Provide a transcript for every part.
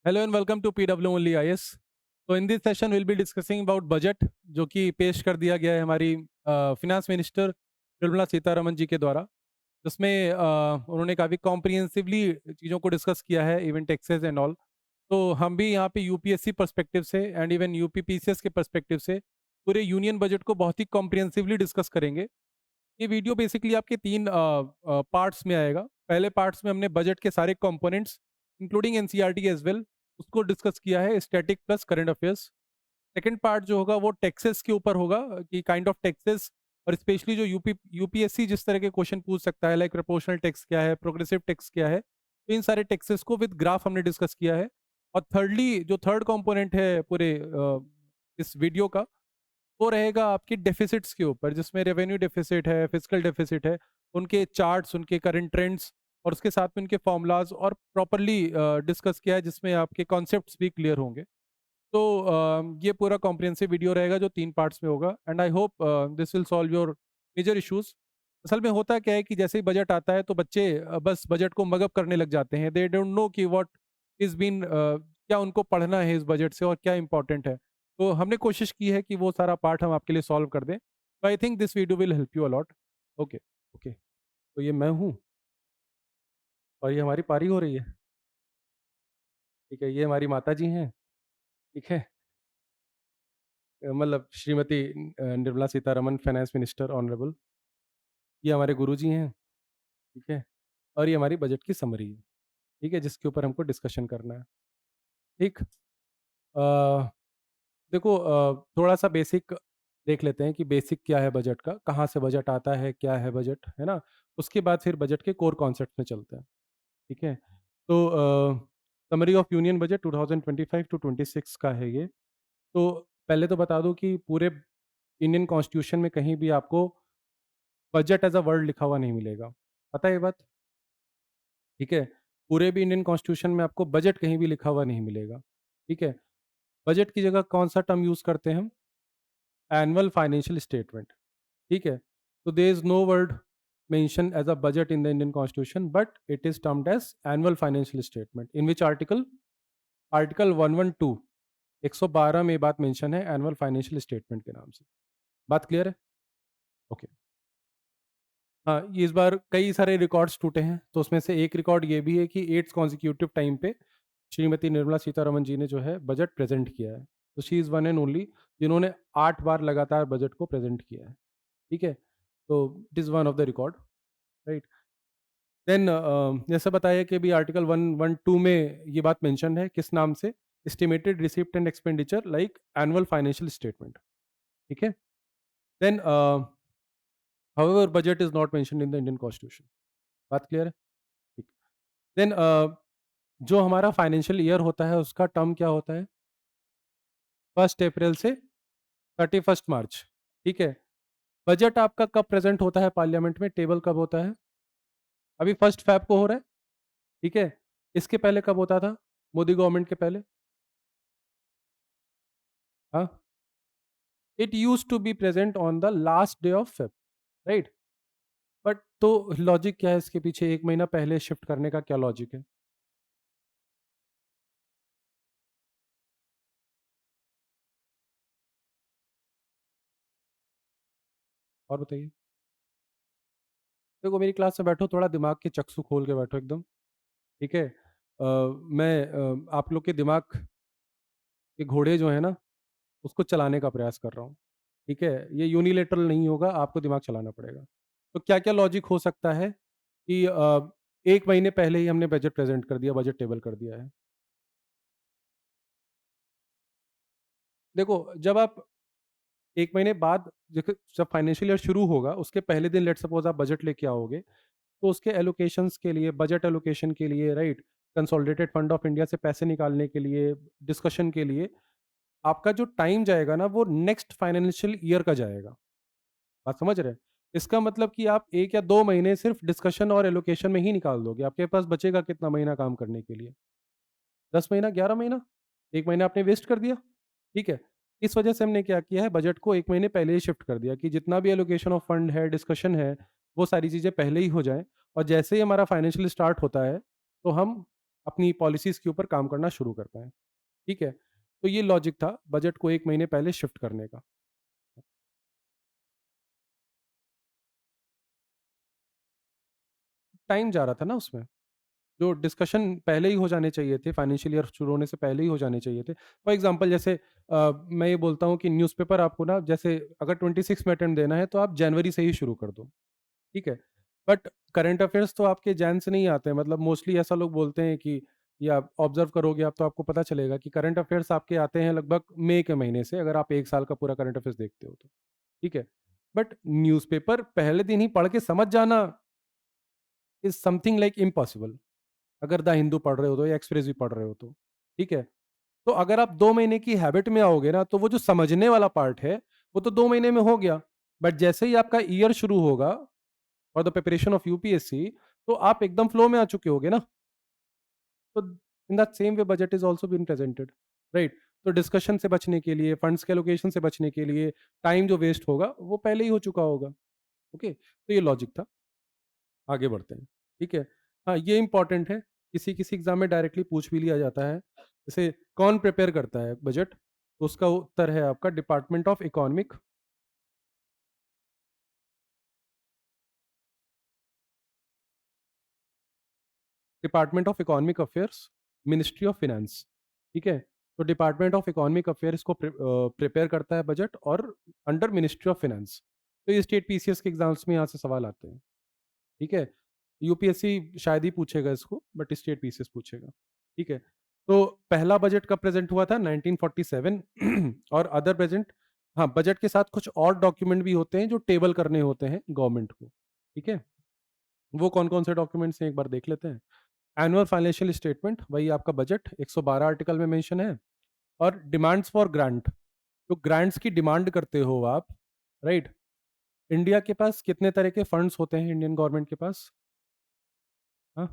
Hello and welcome to PW Only IS. So in this session we'll be discussing about budget जो कि पेश कर दिया गया है हमारी फिनेंस मिनिस्टर निर्मला सीतारमन जी के द्वारा, जिसमें उन्होंने काफ़ी कॉम्प्रिहेंसिवली चीज़ों को डिस्कस किया है, इवन टैक्सेस एंड ऑल। तो हम भी यहाँ पे यूपीएससी पर्सपेक्टिव से एंड इवन यूपीपीसीएस के पर्सपेक्टिव से पूरे यूनियन बजट को बहुत ही कॉम्प्रिहेंसिवली डिस्कस करेंगे। ये वीडियो बेसिकली आपके 3 पार्ट्स में आएगा। पहले पार्ट्स में हमने बजट के सारे components including NCERT as well उसको डिस्कस किया है, static plus current affairs. Second part जो होगा वो टैक्सेस के ऊपर होगा कि काइंड ऑफ टैक्सेस और स्पेशली जो यूपीएससी जिस तरह के क्वेश्चन पूछ सकता है, लाइक प्रोपोर्शनल टैक्स क्या है, प्रोग्रेसिव टैक्स क्या है। तो इन सारे टैक्सेस को विद ग्राफ हमने डिस्कस किया है। और थर्डली जो थर्ड कंपोनेंट है पूरे इस वीडियो का, वो रहेगा आपकी डेफिसिट्स के ऊपर, जिसमें रेवेन्यू डेफिसिट है, फिजिकल डेफिसिट है, उनके चार्ट्स, उनके करंट ट्रेंड्स और उसके साथ में उनके फॉर्मूलाज और प्रॉपर्ली डिस्कस किया है, जिसमें आपके कॉन्सेप्ट्स भी क्लियर होंगे। तो ये पूरा कॉम्प्रिहेंसिव वीडियो रहेगा जो 3 पार्ट्स में होगा and I hope this will solve your major issues. असल में होता क्या है कि जैसे ही बजट आता है तो बच्चे बस बजट को मगअप करने लग जाते हैं। दे डोंट नो कि व्हाट इज़ बीन क्या उनको पढ़ना है इस बजट से और क्या इम्पोर्टेंट है। तो हमने कोशिश की है कि वो सारा पार्ट हम आपके लिए सॉल्व कर दें। तो I think this video will help you a lot. Okay, okay. तो ये मैं हूँ और ये हमारी पारी हो रही है। ठीक है, ये हमारी माताजी हैं। ठीक है? मतलब Shrimati Nirmala Sitharaman finance minister honourable, ये हमारे गुरुजी हैं। ठीक है? और ये हमारी बजट की समरी है। ठीक है? जिसके ऊपर हमको डिस्कशन करना है। ठीक? देखो, थोड़ा-सा बेसिक देख लेते हैं कि बेसिक क्या है बजट का, कहाँ से बजट आता है, क्या है बजट, है ना? उसके बाद फिर बजट के कोर कॉन्सेप्ट में चलते हैं। ठीक है? तो summary of union budget 2025 to 26 का है ये। तो पहले तो बता दूँ कि पूरे इंडियन कॉन्स्टिट्यूशन में कहीं भी आपको बजट एज़ अ वर्ड लिखा हुआ नहीं मिलेगा। पता है ये बात? ठीक है? पूरे भी इंडियन कॉन्स्टिट्यूशन में आपको बजट कहीं भी लिखा हुआ नहीं मिलेगा। ठीक है? बजट की जगह कौन-सा टर्म यूज़ करते हैं हम? Annual financial statement. ठीक है? So there is no word mentioned as a budget in the Indian Constitution, but it is termed as annual financial statement. In which article? Article 112, 112 में ये बात मेंशन है annual financial statement के नाम से। बात क्लियर है? ओके। हाँ, ये इस बार कई सारे रिकॉर्ड्स टूटे हैं, तो उसमें से एक रिकॉर्ड ये भी है कि 8th कॉन्सेक्यूटिव टाइम पे श्रीमती निर्मला सीतारमन जी ने जो है बजट प्रेज़ेंट किया है। तो she is one and only जिन्होंने 8 बार लगातार बजट को प्रेज़ेंट किया है। ठीक है? तो it is one of the record, right? Then जैसा बताया कि अभी आर्टिकल 112 में ये बात मेंशन है किस नाम से? Estimated receipt and expenditure like annual financial statement. ठीक है? Then however budget is not mentioned in the Indian constitution. बात क्लियर है? ठीक। देन जो हमारा फाइनेंशियल ईयर होता है उसका टर्म क्या होता है? 1 अप्रैल से 31 मार्च। ठीक है? बजट आपका कब प्रेज़ेंट होता है पार्लियामेंट में? टेबल कब होता है? अभी 1 फ़ेब को हो रहा है। ठीक है? इसके पहले कब होता था? मोदी गवर्नमेंट के पहले? हाँ? It used to be present on the last day of Feb, right? But तो लॉजिक क्या है इसके पीछे, 1 महीना पहले शिफ्ट करने का क्या लॉजिक है? और बताइए। देखो, मेरी क्लास में बैठो, थोड़ा दिमाग के चक्षु खोल के बैठो एकदम। ठीक है? मैं आप लोग के दिमाग के घोड़े जो है ना, उसको चलाने का प्रयास कर रहा हूँ। ठीक है? ये यूनिलैटरल नहीं होगा, आपको दिमाग चलाना पड़ेगा। तो क्या-क्या लॉजिक हो सकता है कि 1 महीने पहले ही हमने बजट प्रेज़ेंट कर दिया, बजट टेबल कर दिया है। देखो, जब आप 1 महीने बाद देखो, जब फाइनेंशियल ईयर शुरू होगा, उसके पहले दिन लेट्स सपोज़ आप बजट लेके आओगे, तो उसके एलोकेशंस के लिए, बजट एलोकेशन के लिए, right, consolidated fund of India से पैसे निकालने के लिए, डिस्कशन के लिए, आपका जो टाइम जाएगा ना, वो नेक्स्ट फाइनेंशियल ईयर का जाएगा। बात समझ रहे हैं? इसका मतलब कि आप 1 या 2 महीने सिर्फ डिस्कशन और एलोकेशन में ही निकाल दोगे। आपके पास बचेगा कितना महीना काम करने के लिए? 10 महीना, 11 महीना? 1 महीना आपने वेस्ट कर दिया। ठीक है? इस वजह से हमने क्या किया है, बजट को 1 महीने पहले ही शिफ्ट कर दिया कि जितना भी एलोकेशन ऑफ फंड है, डिस्कशन है, वो सारी चीज़ें पहले ही हो जाएँ और जैसे ही हमारा फाइनेंशियल स्टार्ट होता है, तो हम अपनी पॉलिसीज़ के ऊपर काम करना शुरू कर पाएँ, ठीक है? तो ये लॉजिक था बजट को 1 महीने पहले शिफ्ट करने का। टाइम जा रहा था ना उसमें। जो डिस्कशन पहले ही हो जाने चाहिए थे, फाइनेंशियल ईयर शुरू होने से पहले ही हो जाने चाहिए थे। फॉर एग्ज़ाम्पल जैसे मैं ये बोलता हूँ कि न्यूज़पेपर आपको ना जैसे अगर 26 में अटेम्प्ट देना है तो आप जनवरी से ही शुरू कर दो, ठीक है? बट करंट अफ़ेयर्स तो आपके जैन से नहीं आते हैं, मतलब मोस्टली ऐसा लोग बोलते हैं कि या ऑब्ज़र्व करोगे आप तो आपको पता चलेगा कि करंट अफ़ेयर्स आपके आते हैं लगभग मई के महीने से, अगर आप 1 साल का पूरा करंट अफ़ेयर्स देखते हो तो, ठीक है? बट न्यूज़पेपर पहले दिन ही पढ़ के समझ जाना इज़ समथिंग लाइक इम्पॉसिबल। अगर द हिंदू पढ़ रहे हो तो या एक्सप्रेस भी पढ़ रहे हो तो, ठीक है? तो अगर आप 2 महीने की हैबिट में आओगे ना, तो वो जो समझने वाला पार्ट है, वो तो 2 महीने में हो गया। बट जैसे ही आपका ईयर शुरू होगा for the preparation of UPSC, तो आप एकदम फ्लो में आ चुके होगे ना। तो in that same way budget is also been presented, right? तो डिस्कशन से बचने के लिए, फंड्स के एलोकेशन से बचने के लिए, टाइम जो वेस्ट होगा, वो पहले ही हो चुका होगा। ओके? तो ये लॉजिक था। आगे बढ़ते हैं, ठीक है? हाँ, ये इम्पोर्टेंट है, किसी-किसी एग्ज़ाम में डायरेक्टली पूछ भी लिया जाता है। जैसे कौन प्रिपेयर करता है बजट? तो उसका उत्तर है आपका department of economic department of economic affairs, ministry of finance, ठीक है? तो डिपार्टमेंट ऑफ इकोनॉमिक अफेयर्स को प्रिपेयर करता है बजट और अंडर मिनिस्ट्री ऑफ फाइनेंस। तो ये स्टेट पीसीएस के एग्ज़ाम्स में यहाँ से सवाल आते हैं, ठीक है? यूपीएससी शायद ही पूछेगा इसको, बट स्टेट पीसीएस पूछेगा, ठीक है? तो पहला बजट कब प्रेज़ेंट हुआ था? 1947 और अदर प्रेज़ेंट हाँ, बजट के साथ कुछ और डॉक्यूमेंट भी होते हैं जो टेबल करने होते हैं गवर्नमेंट को, ठीक है? वो कौन-कौन से डॉक्यूमेंट्स हैं एक बार देख लेते हैं। एनुअल फाइनेंशियल स्टेटमेंट वही आपका बजट 112 आर्टिकल में मेंशन है और डिमांड्स फॉर ग्रांट, तो ग्रांट्स की डिमांड करते हो आप, राइट? इंडिया के पास कितने तरह के फंड्स होते हैं इंडियन गवर्नमेंट के पास? हाँ,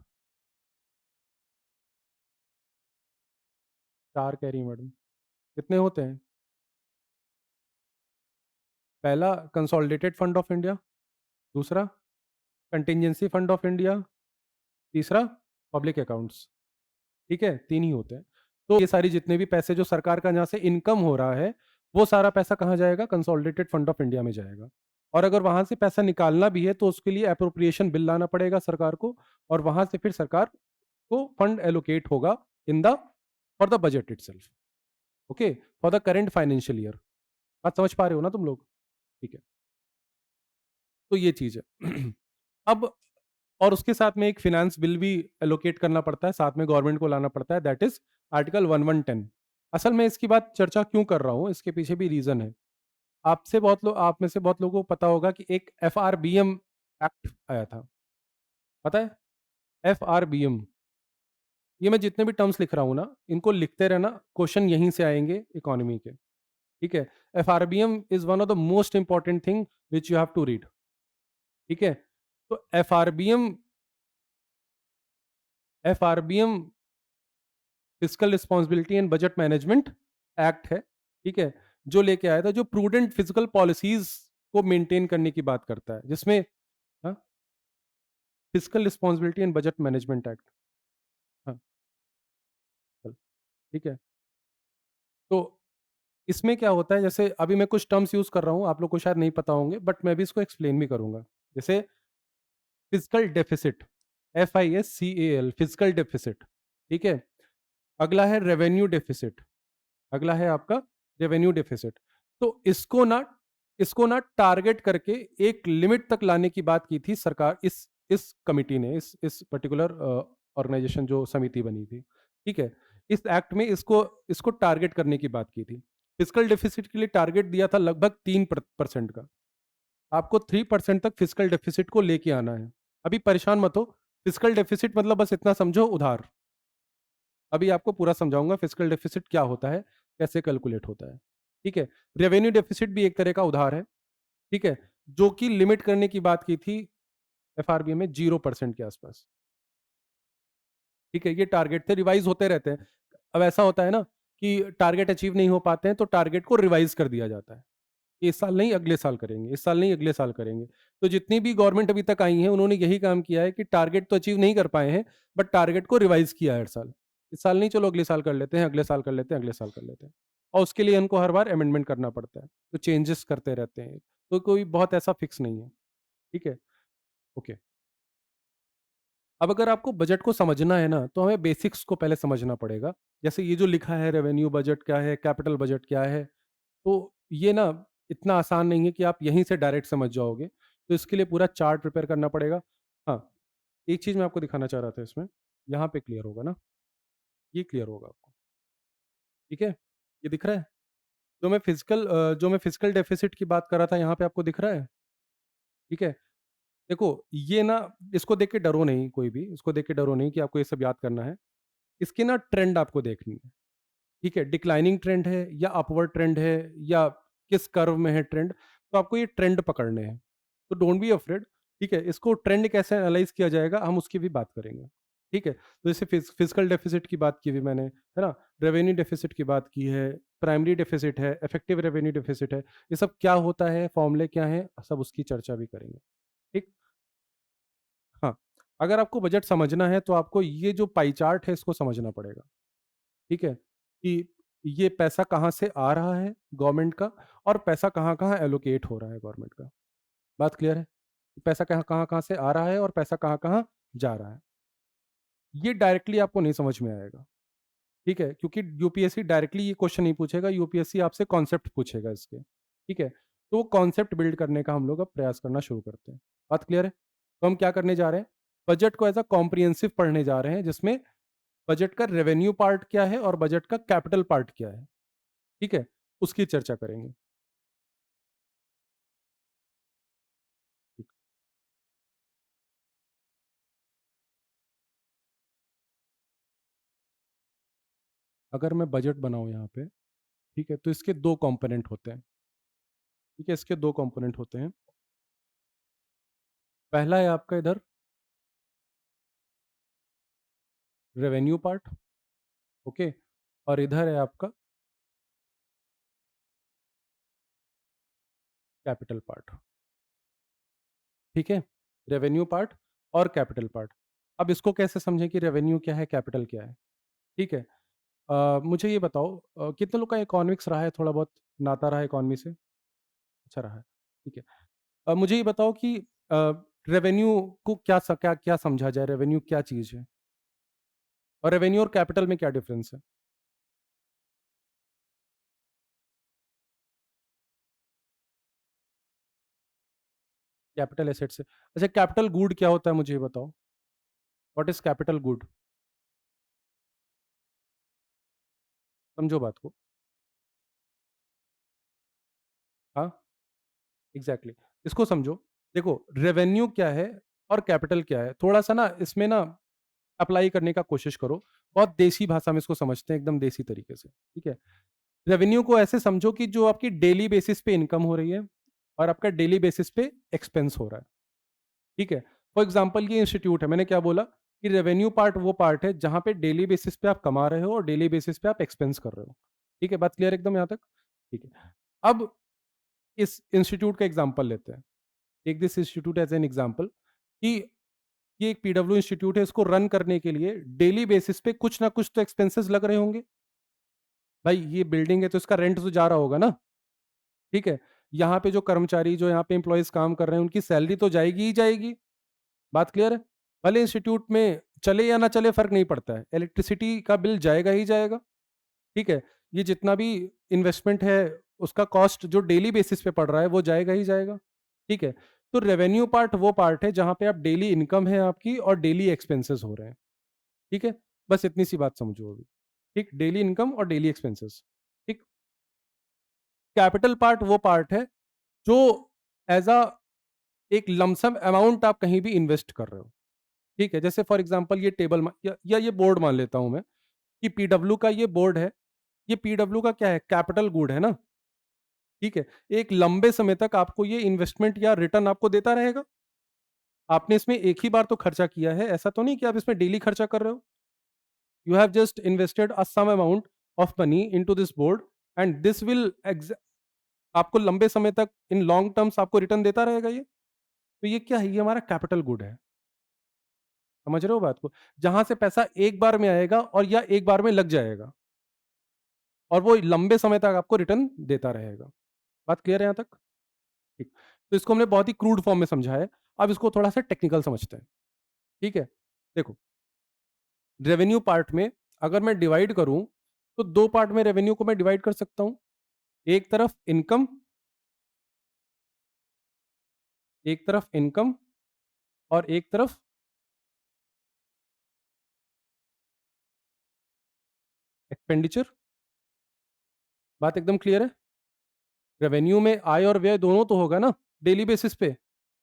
4 कह रही हैं मैडम। कितने होते हैं? पहला कंसोलिडेटेड फंड ऑफ इंडिया, दूसरा कंटिजेंसी फंड ऑफ इंडिया, तीसरा पब्लिक अकाउंट्स, ठीक है? 3 ही होते हैं। तो ये सारी जितने भी पैसे जो सरकार का जहाँ से इनकम हो रहा है, वो सारा पैसा कहाँ जाएगा? कंसोलिडेटेड फंड ऑफ इंडिया में जाएगा। और अगर वहाँ से पैसा निकालना भी है तो उसके लिए एप्रोप्रिएशन बिल लाना पड़ेगा सरकार को और वहाँ से फिर सरकार को फंड एलोकेट होगा in the for the budget itself, okay? For the current financial year. बात समझ पा रहे हो ना तुम लोग? ठीक है। तो ये चीज़ है। अब और उसके साथ में एक फाइनेंस बिल भी एलोकेट करना पड़ता है, साथ में गवर्नमेंट को लाना पड़ता है, दैट इज़ आर्टिकल 1110। असल में इसकी बात चर्चा क्यों कर रहा हूँ, इसके पीछे भी रीज़न है। आप में से बहुत लोगों को पता होगा कि एक एफआरबीएम एक्ट आया था, पता है? एफआरबीएम, ये मैं जितने भी टर्म्स लिख रहा हूँ ना, इनको लिखते रहना, क्वेश्चन यहीं से आएँगे इकोनॉमी के, ठीक है? FRBM is one of the most important thing which you have to read, ठीक है? तो FRBM fiscal responsibility and budget management act है, ठीक है? जो लेके आया था, जो प्रूडेंट फिस्कल पॉलिसीज़ को मेंटेन करने की बात करता है, जिसमें हाँ, fiscal responsibility and budget management act, हाँ, चल, ठीक है? तो इसमें क्या होता है, जैसे अभी मैं कुछ टर्म्स यूज़ कर रहा हूँ, आप लोग को शायद नहीं पता होंगे, बट मैं भी इसको एक्सप्लेन भी करूँगा। जैसे fiscal deficit, FISCAL, fiscal deficit, ठीक है? अगला है रेवेन्यू डेफिसिट, अगला है आपका रेवेन्यू डेफिसिट। तो इसको ना टारगेट करके एक लिमिट तक लाने की बात की थी सरकार, इस कमिटी ने, इस पर्टिकुलर ऑर्गेनाइजेशन जो समिति बनी थी, ठीक है? इस एक्ट में इसको इसको टारगेट करने की बात की थी। फिस्कल डेफिसिट के लिए टारगेट दिया था लगभग 3% का। आपको 3% तक फिस्कल डेफिसिट को लेके आना है। अभी परेशान मत हो, फिस्कल डेफिसिट मतलब बस इतना समझो, उधार। अभी आपको पूरा समझाऊँगा फिस्कल डेफिसिट क्या होता है, कैसे कैलकुलेट होता है, ठीक है? रेवेन्यू डेफिसिट भी एक तरह का उधार है, ठीक है? जो कि लिमिट करने की बात की थी एफआरबीए में 0% के आसपास, ठीक है? ये टारगेट थे, रिवाइज़ होते रहते हैं। अब ऐसा होता है ना कि टारगेट अचीव नहीं हो पाते हैं, तो टारगेट को रिवाइज़ कर दिया जाता है, कि इस साल नहीं अगले साल करेंगे, इस साल नहीं अगले साल करेंगे। तो जितनी भी गवर्नमेंट अभी तक आई हैं, उन्होंने यही काम किया है कि टारगेट तो अचीव नहीं कर पाए हैं, बट टारगेट को रिवाइज़ किया है हर साल। इस साल नहीं, चलो अगले साल कर लेते हैं, अगले साल कर लेते हैं, अगले साल कर लेते हैं। और उसके लिए इनको हर बार अमेंडमेंट करना पड़ता है, तो चेंजेस करते रहते हैं। तो कोई बहुत ऐसा फिक्स नहीं है, ठीक है? ओके। अब अगर आपको बजट को समझना है ना, तो हमें बेसिक्स को पहले समझना पड़ेगा। जैसे ये जो लिखा है रेवेन्यू बजट क्या है, कैपिटल बजट क्या है, तो ये ना इतना आसान नहीं है कि आप यहीं से डायरेक्ट समझ जाओगे। तो इसके लिए पूरा चार्ट प्रिपेयर करना पड़ेगा। हाँ, एक चीज़ मैं आपको दिखाना चाह रहा था इसमें, यहाँ पे क्लियर होगा ना? ये क्लियर होगा आपको, ठीक है? ये दिख रहा है? जो मैं फिजिकल डेफिसिट की बात कर रहा था, यहाँ पे आपको दिख रहा है? ठीक है? देखो, ये ना, इसको देख के डरो नहीं कोई भी, इसको देख के डरो नहीं कि आपको ये सब याद करना है। इसकी ना ट्रेंड आपको देखनी है, ठीक है? डिक्लाइनिंग ट्रेंड है या अपवर्ड ट्रेंड है या किस कर्व में है ट्रेंड, तो आपको ये ट्रेंड पकड़ने हैं। तो डोंट बी अफ्रेड, ठीक है? इसको ट्रेंड कैसे एनालाइज़ किया जाएगा, हम उसकी भी बात करेंगे, ठीक है? तो जैसे फिजिकल डेफिसिट की बात की अभी मैंने, है ना? रेवेन्यू डेफिसिट की बात की है, प्राइमरी डेफिसिट है, इफेक्टिव रेवेन्यू डेफिसिट है। ये सब क्या होता है, फॉर्मूले क्या हैं, सब उसकी चर्चा भी करेंगे, ठीक? हाँ, अगर आपको बजट समझना है तो आपको ये जो पाई चार्ट है इसको समझना पड़ेगा, ठीक है? कि ये पैसा कहाँ से आ रहा है गवर्नमेंट का और पैसा कहाँ-कहाँ एलोकेट हो रहा है गवर्नमेंट का। बात क्लियर है? पैसा कहाँ-कहाँ से आ रहा है और पैसा कहाँ-कहाँ जा रहा है। ये डायरेक्टली आपको नहीं समझ में आएगा, ठीक है? क्योंकि यूपीएससी डायरेक्टली ये क्वेश्चन नहीं पूछेगा, यूपीएससी आपसे कॉन्सेप्ट पूछेगा इसके, ठीक है? तो वो कॉन्सेप्ट बिल्ड करने का हम लोग अब प्रयास करना शुरू करते हैं। बात क्लियर है? तो हम क्या करने जा रहे हैं? बजट को एज़ अ कॉम्प्रिहेंसिव पढ़ने जा रहे हैं, जिसमें बजट का रेवेन्यू पार्ट क्या है और बजट का कैपिटल पार्ट क्या है, ठीक है? उसकी चर्चा करेंगे। ठीक। अगर मैं बजट बनाऊँ यहाँ पे, ठीक है? तो इसके 2 कंपोनेंट होते हैं, ठीक है? इसके 2 कंपोनेंट होते हैं। पहला है आपका इधर रेवेन्यू पार्ट, ओके? और इधर है आपका कैपिटल पार्ट, ठीक है? रेवेन्यू पार्ट और कैपिटल पार्ट। अब इसको कैसे समझें कि रेवेन्यू क्या है, कैपिटल क्या है, ठीक है? मुझे ये बताओ, कितने लोग का इकोनॉमिक्स रहा है, थोड़ा बहुत नाता रहा है इकोनॉमी से? अच्छा रहा है, ठीक है। मुझे ये बताओ कि रेवेन्यू को क्या समझा जाए, रेवेन्यू क्या चीज़ है? और रेवेन्यू और कैपिटल में क्या डिफरेंस है? कैपिटल एसेट से। अच्छा, कैपिटल गुड क्या होता है मुझे ये बताओ? What is capital good? समझो बात को। हाँ, एग्ज़ैक्टली। इसको समझो। देखो, रेवेन्यू क्या है और कैपिटल क्या है? थोड़ा-सा ना इसमें ना अप्लाई करने का कोशिश करो। बहुत देसी भाषा में इसको समझते हैं, एकदम देसी तरीके से, ठीक है? रेवेन्यू को ऐसे समझो कि जो आपकी डेली बेसिस पे इनकम हो रही है और आपका डेली बेसिस पे एक्सपेंस हो रहा है, ठीक है? फॉर एग्ज़ाम्पल ये इंस्टीट्यूट है, मैंने क्या बोला कि रेवेन्यू पार्ट वो पार्ट है जहाँ पे डेली बेसिस पे आप कमा रहे हो और डेली बेसिस पे आप एक्सपेंस कर रहे हो, ठीक है? बात क्लियर है एकदम यहाँ तक? ठीक है। अब इस इंस्टीट्यूट का एग्ज़ाम्पल लेते हैं। Take this institute as an example कि ये एक पीडब्ल्यू इंस्टीट्यूट है, इसको रन करने के लिए डेली बेसिस पे कुछ ना कुछ तो एक्सपेंसेस लग रहे होंगे। भाई ये बिल्डिंग है तो इसका रेंट तो जा रहा होगा ना, ठीक है? यहाँ पे जो कर्मचारी, जो यहाँ पे एम्प्लॉइज़ काम कर रहे हैं, उनकी सैलरी तो जाएगी ही जाएगी। बात क्लियर है? भले इंस्टीट्यूट में चले या ना चले फ़र्क नहीं पड़ता है। इलेक्ट्रिसिटी का बिल जाएगा ही जाएगा, ठीक है? ये जितना भी इन्वेस्टमेंट है, उसका कॉस्ट जो डेली बेसिस पे पड़ रहा है, वो जाएगा ही जाएगा, ठीक है? तो रेवेन्यू पार्ट वो पार्ट है जहाँ पे आप डेली इनकम है आपकी और डेली एक्सपेंसेस हो रहे हैं, ठीक है? बस इतनी सी बात समझो अभी, ठीक? डेली इनकम और डेली एक्सपेंसेस, ठीक? कैपिटल पार्ट वो पार्ट है जो एज़ अ एक लमसम अमाउंट आप कहीं भी इन्वेस्ट कर रहे हो, ठीक है? जैसे फॉर एग्ज़ाम्पल ये टेबल या ये बोर्ड मान लेता हूँ मैं कि पीडब्ल्यू का ये बोर्ड है, ये पीडब्ल्यू का क्या है? कैपिटल गुड है ना, ठीक है? एक लंबे समय तक आपको ये इन्वेस्टमेंट या रिटर्न आपको देता रहेगा। आपने इसमें एक ही बार तो खर्चा किया है, ऐसा तो नहीं कि आप इसमें डेली खर्चा कर रहे हो। You have just invested a some amount of money into this board and this will आपको लंबे समय तक इन लॉन्ग टर्म्स आपको रिटर्न देता रहेगा ये। तो ये क्या है? ये हमारा कैपिटल गुड है। समझ रहे हो बात को? जहाँ से पैसा एक बार में आएगा और या एक बार में लग जाएगा और वो लंबे समय तक आपको रिटर्न देता रहेगा। बात क्लियर है यहाँ तक? ठीक। तो इसको हमने बहुत ही क्रूड फॉर्म में समझा है। अब इसको थोड़ा-सा टेक्निकल समझते हैं। ठीक है? देखो, रेवेन्यू पार्ट में अगर मैं डिवाइड करूँ, तो 2 पार्ट में रेवेन्यू को मैं डिवाइड कर सकता हूँ। एक तरफ इनकम, एक तरफ इनकम और एक तरफ एक्सपेंडिचर। बात एकदम क्लियर है? रेवेन्यू में आय और व्यय दोनों तो होगा ना, डेली बेसिस पे।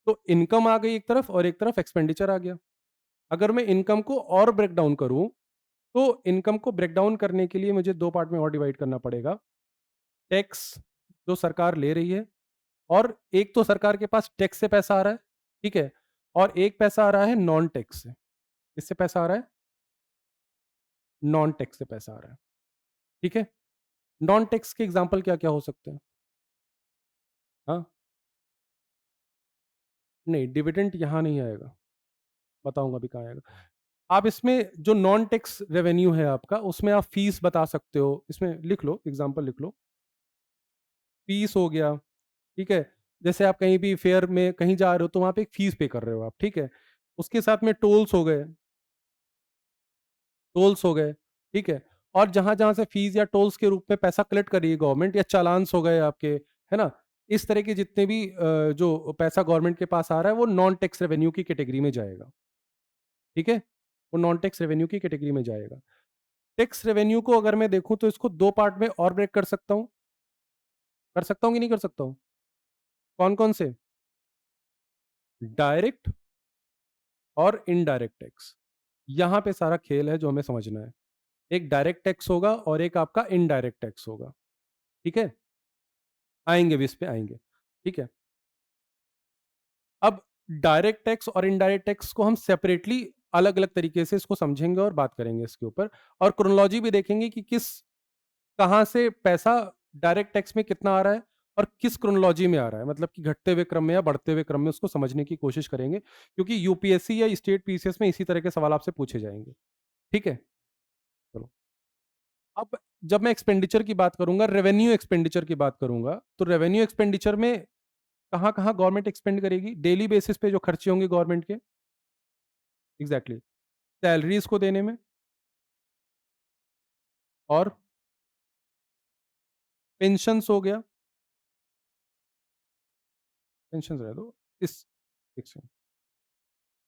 तो इनकम आ गई एक तरफ और एक तरफ एक्सपेंडिचर आ गया। अगर मैं इनकम को और ब्रेक डाउन करूँ, तो इनकम को ब्रेक डाउन करने के लिए मुझे 2 पार्ट में और डिवाइड करना पड़ेगा। टैक्स जो सरकार ले रही है और एक तो सरकार के पास टैक्स से पैसा आ रहा है, ठीक है? और एक पैसा आ रहा है नॉन टैक्स से। किससे पैसा आ रहा है? नॉन टैक्स से पैसा आ रहा है, ठीक है? नॉन टैक्स के एग्ज़ाम्पल क्या-क्या हो सकते हैं? हाँ? नहीं, डिविडेंड यहाँ नहीं आएगा, बताऊँगा अभी कहाँ आएगा। आप इसमें जो नॉन टैक्स रेवेन्यू है आपका, उसमें आप फीस बता सकते हो, इसमें लिख लो, एग्ज़ाम्पल लिख लो। फीस हो गया, ठीक है? जैसे आप कहीं भी फेयर में कहीं जा रहे हो, तो वहाँ पे एक फीस पे कर रहे हो आप, ठीक है? उसके साथ में टोल्स हो गए, ठीक है? और जहाँ-जहाँ से फीस या टोल्स के रूप में पैसा कलेक्ट कर रही है गवर्नमेंट या चालान्स हो गए आपके, है ना? इस तरह के जितने भी जो पैसा गवर्नमेंट के पास आ रहा है, वो नॉन टैक्स रेवेन्यू की कैटेगरी में जाएगा, ठीक है? वो नॉन टैक्स रेवेन्यू की कैटेगरी में जाएगा। टैक्स रेवेन्यू को अगर मैं देखूँ, तो इसको 2 पार्ट में और ब्रेक कर सकता हूँ कि नहीं कर सकता हूँ? कौन-कौन से? डायरेक्ट और इनडायरेक्ट टैक्स। यहाँ पे सारा खेल है जो हमें समझना है। एक डायरेक्ट टैक्स होगा और एक आपका इनडायरेक्ट टैक्स होगा, ठीक है? आएँगे भी इस पे आएँगे, ठीक है? अब डायरेक्ट टैक्स और इनडायरेक्ट टैक्स को हम सेपरेटली अलग-अलग तरीके से इसको समझेंगे और बात करेंगे इसके ऊपर और क्रोनोलॉजी भी देखेंगे कि कहाँ से पैसा डायरेक्ट टैक्स में कितना आ रहा है और किस क्रोनोलॉजी में आ रहा है, मतलब कि घटते हुए क्रम में या बढ़ते हुए क्रम में उसको समझने की कोशिश करेंगे, क्योंकि यूपीएससी या स्टेट पीसीएस में इसी तरह के सवाल आपसे पूछे जाएँगे, ठीक है? चलो, अब जब मैं एक्सपेंडिचर की बात करूँगा, रेवेन्यू एक्सपेंडिचर की बात करूँगा, तो रेवेन्यू एक्सपेंडिचर में कहाँ-कहाँ गवर्नमेंट एक्सपेंड करेगी? डेली बेसिस पे जो खर्चे होंगे गवर्नमेंट के, एग्ज़ैक्टली, सैलरीज़ को देने में और पेंशन्स हो गया, पेंशन्स रहने दो, इस एक सेकंड,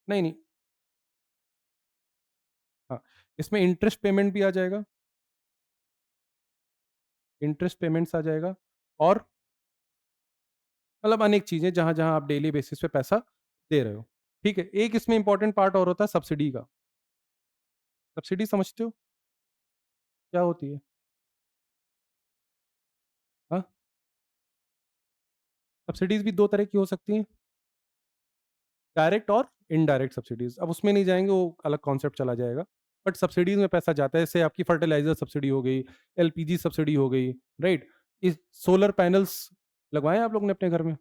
नहीं, नहीं, हाँ, इसमें इंटरेस्ट पेमेंट भी आ जाएगा, इंटरेस्ट पेमेंट्स आ जाएगा और मतलब अनेक चीज़ें जहाँ-जहाँ आप डेली बेसिस पे पैसा दे रहे हो, ठीक है? एक इसमें इम्पोर्टेंट पार्ट और होता है सब्सिडी का, सब्सिडी समझते हो? क्या होती है? हाँ, सब्सिडीज़ भी 2 तरह की हो सकती हैं, डायरेक्ट और इनडायरेक्ट सब्सिडीज़। अब उसमें नहीं जाएँगे, वो अलग कॉन्सेप्ट चला जाएगा। बट सब्सिडीज़ में पैसा जाता है, जैसे आपकी फर्टिलाइज़र सब्सिडी हो गई, एलपीजी सब्सिडी हो गई, राइट? इस सोलर पैनल्स लगवाए हैं आप लोगों ने अपने घर में?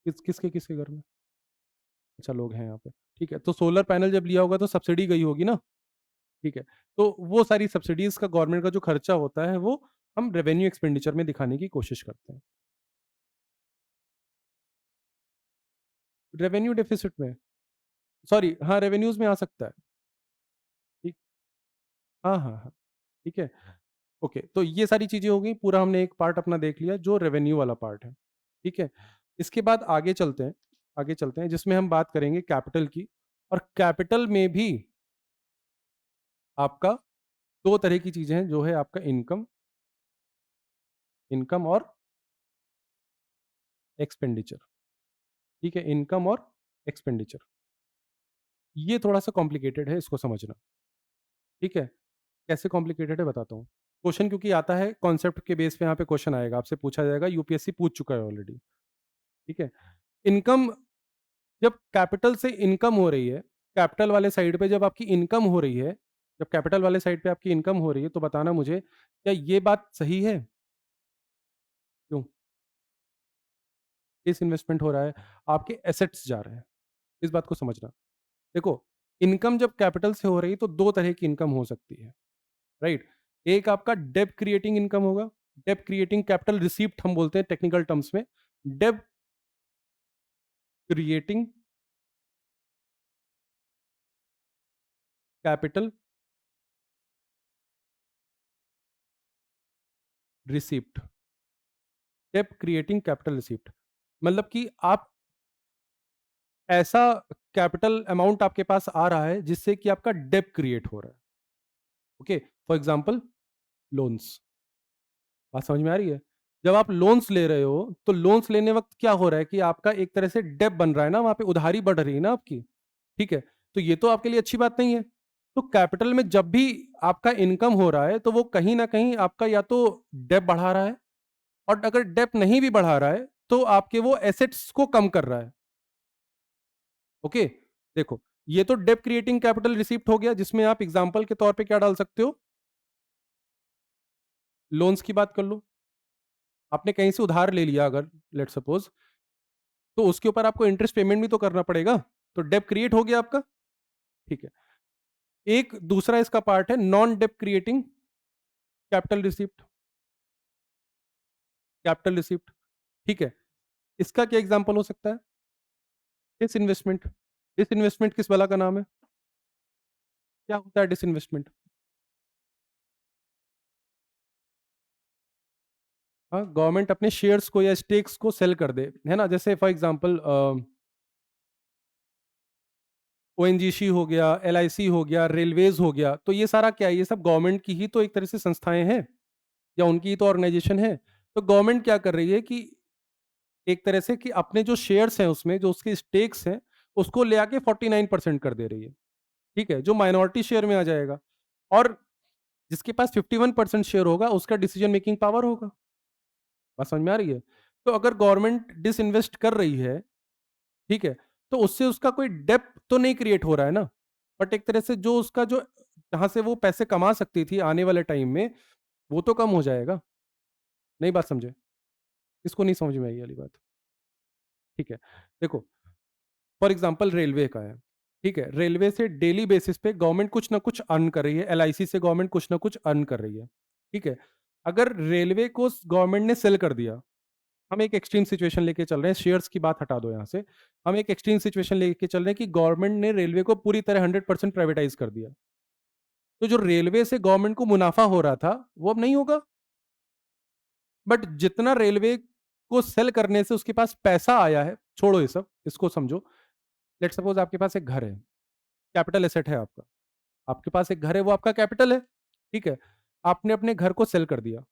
किसके घर में? अच्छा, लोग हैं यहाँ पे, ठीक है। तो सोलर पैनल जब लिया होगा तो सब्सिडी गई होगी ना, ठीक है। तो वो सारी सब्सिडीज़ का गवर्नमेंट का जो खर्चा होता है, वो हम रेवेन्यू एक्सपेंडिचर में दिखाने की कोशिश करते हैं। रेवेन्यू डेफ़िसिट में सॉरी, हाँ, रेवेन्यूज़ में आ सकता है। ठीक, हाँ, हाँ, हाँ, ठीक है। ओके, तो ये सारी चीज़ें हो गई, पूरा हमने एक पार्ट अपना देख लिया जो रेवेन्यू वाला पार्ट है, ठीक है? इसके बाद आगे चलते हैं जिसमें हम बात करेंगे कैपिटल की और कैपिटल में भी आपका 2 तरह की चीज़ें हैं, जो है आपका इनकम इनकम और एक्सपेंडिचर, ठीक है? इनकम और एक्सपेंडिचर। ये थोड़ा-सा कॉम्प्लिकेटेड है इसको समझना, ठीक है? कैसे कॉम्प्लिकेटेड है बताता हूँ। क्वेश्चन क्योंकि आता है कॉन्सेप्ट के बेस पे यहाँ पे क्वेश्चन आएगा, आपसे पूछा जाएगा, यूपीएससी पूछ चुका है ऑलरेडी, ठीक है? इनकम जब कैपिटल से इनकम हो रही है, कैपिटल वाले साइड पे जब आपकी इनकम हो रही है, जब कैपिटल वाले साइड पे आपकी इनकम हो रही है, तो बताना मुझे क्या ये बात सही है? क्यों? डिसइन्वेस्टमेंट हो रहा है, आपके एसेट्स जा रहे हैं। इस बात को समझना। देखो, इनकम जब कैपिटल से हो रही है तो 2 तरह की इनकम हो सकती है, राइट? एक आपका डेब्ट क्रिएटिंग इनकम होगा, डेब्ट क्रिएटिंग कैपिटल रिसीप्ट हम बोलते हैं टेक्निकल टर्म्स में। डेब्ट क्रिएटिंग कैपिटल रिसीप्ट, डेब्ट क्रिएटिंग कैपिटल रिसीप्ट मतलब कि आप ऐसा कैपिटल अमाउंट आपके पास आ रहा है जिससे कि आपका डेब्ट क्रिएट हो रहा है। ओके? For example loans. बात समझ में आ रही है? जब आप लोन्स ले रहे हो, तो लोन्स लेने वक़्त क्या हो रहा है कि आपका एक तरह से डेब्ट बन रहा है ना, वहाँ पे उधारी बढ़ रही है ना आपकी, ठीक है? तो ये तो आपके लिए अच्छी बात नहीं है। तो कैपिटल में जब भी आपका इनकम हो रहा है, तो वो कहीं न कहीं आपका या तो डेब्ट बढ़ा रहा है और अगर डेब्ट नहीं भी बढ़ा रहा है, तो आपके वो एसेट्स को कम कर रहा है। ओके? देखो, ये तो डेब्ट क्रिएटिंग कैपिटल रिसीप्ट हो गया, जिसमें आप एग्ज़ाम्पल के तौर पे क्या डाल सकते हो? लोन्स की बात कर लो। आपने कहीं से उधार ले लिया अगर लेट्स सपोज़, तो उसके ऊपर आपको इंटरेस्ट पेमेंट भी तो करना पड़ेगा, तो डेब्ट क्रिएट हो गया आपका, ठीक है। एक दूसरा इसका पार्ट है नॉन डेब्ट creating capital receipt, capital receipt, ठीक है। इसका क्या एग्ज़ाम्पल हो सकता है? डिसइन्वेस्टमेंट, डिसइन्वेस्टमेंट किस बला का नाम है? क्या होता है डिसइन्वेस्टमेंट? हाँ, गवर्नमेंट अपने शेयर्स को या स्टेक्स को सेल कर दे, है ना? जैसे फॉर एग्ज़ाम्पल ओएनजीसी हो गया, एलआईसी हो गया, रेलवेज़ हो गया, तो ये सारा क्या है? ये सब गवर्नमेंट की ही तो एक तरह से संस्थाएँ हैं या उनकी ही तो ऑर्गनाइज़ेशन है। तो गवर्नमेंट क्या कर रही है कि एक तरह से कि अपने जो शेयर्स हैं उसमें, जो उसके स्टेक्स हैं, उसको ले आके 49% कर दे रही है, ठीक है? जो माइनॉरिटी शेयर में आ जाएगा और जिसके पास 51% शेयर होगा, उसका डिसीजन मेकिंग पावर होगा। बात समझ में आ रही है? तो अगर गवर्नमेंट डिसइन्वेस्ट कर रही है, ठीक है? तो उससे उसका कोई डेप्थ तो नहीं क्रिएट हो रहा है ना, बट एक तरह से जो उसका जो जहाँ से वो पैसे कमा सकती थी आने वाले टाइम में, वो तो कम हो जाएगा। नई बात समझे? इसको नहीं समझ में आई ये वाली बात? ठीक है। देखो, फॉर एग्जांपल रेलवे का है, ठीक है? रेलवे से डेली बेसिस पे गवर्नमेंट कुछ ना कुछ अर्न कर रही है, एलआईसी से गवर्नमेंट कुछ ना कुछ अर्न कर रही है, ठीक है? अगर रेलवे को गवर्नमेंट ने सेल कर दिया, हम एक एक्सट्रीम सिचुएशन लेके चल रहे हैं, शेयर्स की बात हटा दो यहाँ से। हम एक एक्सट्रीम सिचुएशन लेके चल रहे हैं कि गवर्नमेंट ने रेलवे को पूरी तरह 100% प्राइवेटाइज़ कर दिया। तो जो रेलवे से गवर्नमेंट को मुनाफ़ा हो रहा था, वो अब नहीं होगा। बट जितना रेलवे को सेल करने से उसके पास पैसा आया है, छोड़ो ये सब, इसको समझो। लेट्स सपोज़ आपके पास एक घर है, कैपिटल एसेट है आपका। आपके पास एक घर है, वो आपका कैपिटल है, ठीक है? आपने अपने घर को सेल कर दिया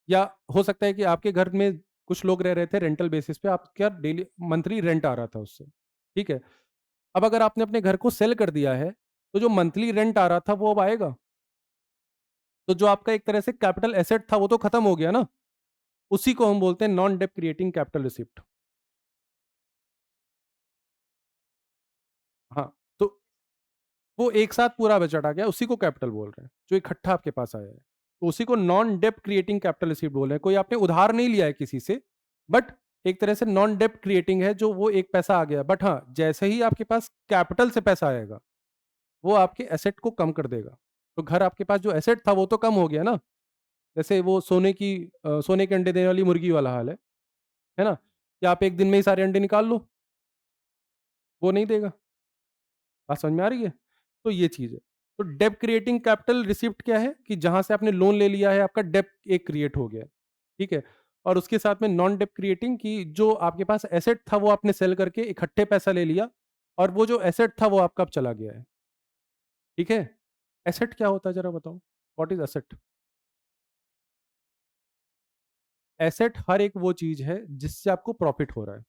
या हो सकता है कि आपके घर में कुछ लोग रह रहे थे रेंटल बेसिस पे, आपका डेली मंथली रेंट आ रहा था उससे, ठीक है? अब अगर आपने अपने घर को सेल कर दिया है, तो जो मंथली रेंट आ रहा था वो अब आएगा। तो जो आपका एक तरह से कैपिटल एसेट था वो तो खत्म हो गया ना, उसी को हम बोलते हैं नॉन डेप्ट क्रिएटिंग कैपिटल रिसिप्ट। हाँ, तो वो एक साथ पूरा बजट आ गया, उसी को कैपिटल बोल रहे हैं, जो इकट्ठा आपके पास आया है। तो उसी को नॉन डेप्ट क्रिएटिंग कैपिटल रिसिप्ट बोल रहे हैं। कोई आपने उधार नहीं लिया है किसी से, बट एक तरह से नॉन डेप्ट क्रिएटिंग है, जो वो एक पैसा आ गया। बट हाँ, जैसे ही आपके पास कैपिटल से पैसा आएगा, वो आपके एसेट को कम कर देगा। तो घर आपके पास जो एसेट था वो तो कम हो गया ना। जैसे वो सोने के अंडे देने वाली मुर्गी वाला हाल है ना? कि आप एक दिन में ही सारे अंडे निकाल लो, वो नहीं देगा। बात समझ में आ रही है? तो ये चीज़ है। तो डेब्ट क्रिएटिंग कैपिटल रिसिप्ट क्या है कि जहाँ से आपने लोन ले लिया है, आपका डेब्ट एक क्रिएट हो गया है, ठीक है? और उसके साथ में नॉन डेब्ट क्रिएटिंग कि जो आपके पास एसेट था वो आपने सेल करके इकट्ठे पैसा ले लिया और वो जो एसेट था वो आपका अब चला गया है, ठीक है? एसेट क्या होता है ज़रा बताओ? What is asset? एसेट हर एक वो चीज़ है जिससे आपको प्रॉफिट हो रहा है,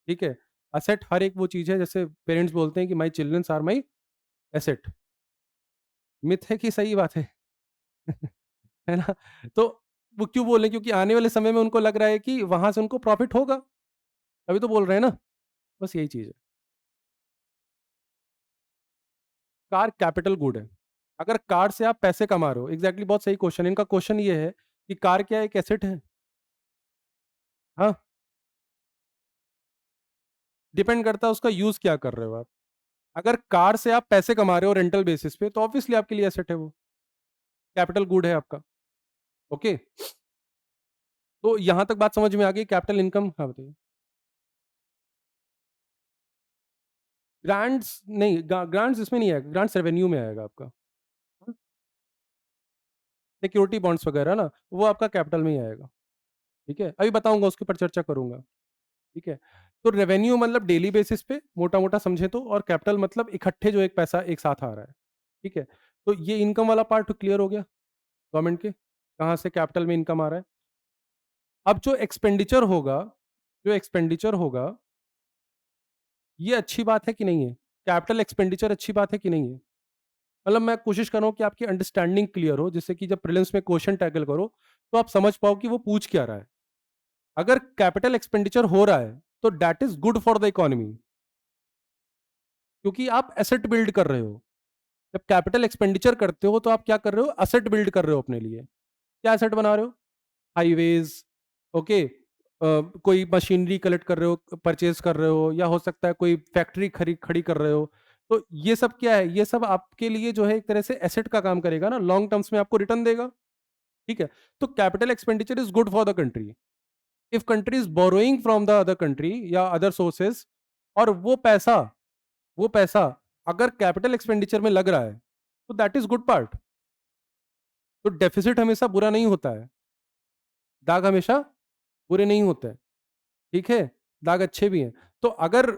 ठीक है? एसेट हर एक वो चीज़ है जैसे पेरेंट्स बोलते हैं कि my childrens are my asset. Myth है कि सही बात है? है ना? तो वो क्यों बोल रहे हैं? क्योंकि आने वाले समय में उनको लग रहा है कि वहाँ से उनको प्रॉफिट होगा, तभी तो बोल रहे हैं ना। बस यही चीज़ है। कार कैपिटल गुड है। अगर कार से आप पैसे कमा रहे हो एग्ज़ैक्टली बहुत सही क्वेश्चन है। इनका क्वेश्चन ये है कि कार क्या एक एसेट है? हाँ, डिपेंड करता है उसका यूज़ क्या कर रहे हो आप। अगर कार से आप पैसे कमा रहे हो रेंटल बेसिस पे, तो ऑब्वियसली आपके लिए एसेट है वो, कैपिटल गुड है आपका, ओके? तो यहाँ तक बात समझ में आ गई कैपिटल इनकम। हाँ, बताइए। ग्रांट्स नहीं, ग्रांट्स इसमें नहीं आएगा, ग्रांट्स रेवेन्यू में आएगा आपका। सिक्योरिटी बॉन्ड्स वगैरह ना, वो आपका कैपिटल में ही आएगा, ठीक है? अभी बताऊँगा, उसके ऊपर चर्चा करूँगा, ठीक है? तो रेवेन्यू मतलब डेली बेसिस पे मोटा-मोटा समझे तो, और कैपिटल मतलब इकट्ठे जो एक पैसा एक साथ आ रहा है, ठीक है? तो ये इनकम वाला पार्ट क्लियर हो गया गवर्नमेंट के, कहाँ से कैपिटल में इनकम आ रहा है। अब जो एक्सपेंडिचर होगा, ये अच्छी बात है कि नहीं है? कैपिटल एक्सपेंडिचर अच्छी बात है कि नहीं है? मतलब मैं कोशिश कर रहा हूँ कि आपकी अंडरस्टैंडिंग क्लियर हो, जिससे कि जब प्रीलिम्स में क्वेश्चन टैकल करो, तो आप समझ पाओ कि वो पूछ क्या रहा है। अगर कैपिटल एक्सपेंडिचर हो रहा है, तो that is good for the economy, क्योंकि आप एसेट बिल्ड कर रहे हो। जब कैपिटल एक्सपेंडिचर करते हो, तो आप क्या कर रहे हो? एसेट बिल्ड कर रहे हो अपने लिए। क्या एसेट बना रहे हो? हाईवेज़, ओके, कोई मशीनरी कलेक्ट कर रहे हो, परचेज़ कर रहे हो, या हो सकता है कोई फैक्ट्री खड़ी कर रहे हो। तो ये सब क्या है? ये सब आपके लिए जो है एक तरह से एसेट का काम करेगा ना, लॉन्ग टर्म्स में आपको रिटर्न देगा, ठीक है? तो capital expenditure is good for the country. If country is borrowing from the other country या अदर सोर्सेज़, और वो पैसा अगर कैपिटल एक्सपेंडिचर में लग रहा है, तो दैट इज़ गुड पार्ट। तो डेफिसिट हमेशा बुरा नहीं होता है, दाग हमेशा बुरे नहीं होते हैं, ठीक है? दाग अच्छे भी हैं। तो अगर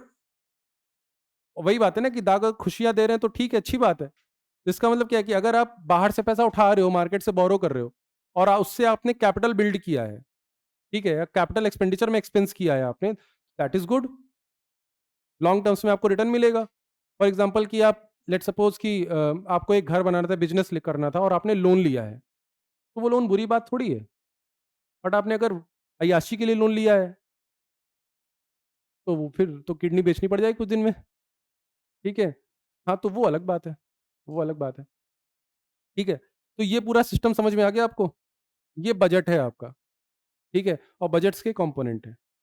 वही बात है ना कि दाग अगर खुशियाँ दे रहे हैं तो ठीक है, अच्छी बात है। तो इसका मतलब क्या है कि अगर आप बाहर से पैसा उठा रहे हो, मार्केट से बोरो कर रहे हो, और उससे आपने कैपिटल बिल्ड किया है, ठीक है? या कैपिटल एक्सपेंडिचर में एक्सपेंस किया है आपने, that is good. Long terms में आपको रिटर्न मिलेगा। फॉर एग्ज़ाम्पल कि आप लेट्स सपोज़ कि आपको एक घर बनाना था, बिज़नेस करना था, और आपने लोन लिया है, तो वो लोन बुरी बात थोड़ी है। बट आपने अगर अय्याशी के लिए लोन लिया है, तो वो फिर तो किडनी बेचनी पड़ जाएगी कुछ दिन में, ठीक है? हाँ, तो वो अलग बात है, वो अलग बात है, ठीक है? तो ये पूरा सिस्टम समझ में आ गया आपको? ये बजट है आपका, ठीक है? और बजट्स के कंपोनेंट हैं।